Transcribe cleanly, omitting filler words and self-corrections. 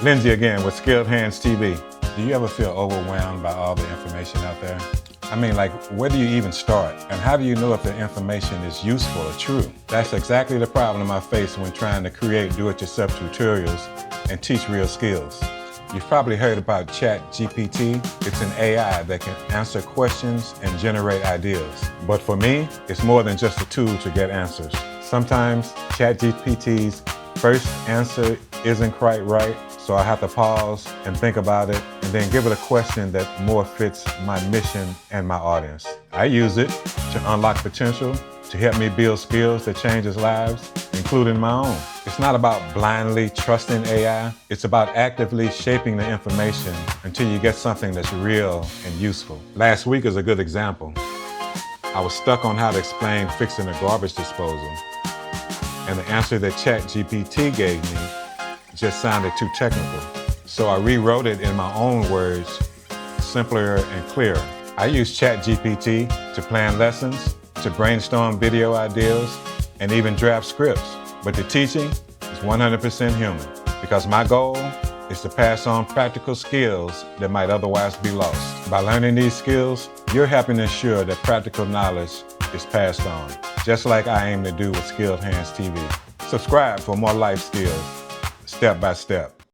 Lindsey again with Skilled Hands TV. Do you ever feel overwhelmed by all the information out there? I mean, like, where do you even start? And how do you know if the information is useful or true? That's exactly the problem I face when trying to create do-it-yourself tutorials and teach real skills. You've probably heard about ChatGPT. It's an AI that can answer questions and generate ideas. But for me, it's more than just a tool to get answers. Sometimes ChatGPT's first answer isn't quite right, so I have to pause and think about it and then give it a question that more fits my mission and my audience. I use it to unlock potential, to help me build skills that changes lives, including my own. It's not about blindly trusting AI. It's about actively shaping the information until you get something that's real and useful. Last week is a good example. I was stuck on how to explain fixing a garbage disposal, and the answer that ChatGPT gave me just sounded too technical. So I rewrote it in my own words, simpler and clearer. I use ChatGPT to plan lessons, to brainstorm video ideas, and even draft scripts. But the teaching is 100% human, because my goal is to pass on practical skills that might otherwise be lost. By learning these skills, you're helping ensure that practical knowledge is passed on, just like I aim to do with Skilled Hands TV. Subscribe for more life skills, step by step.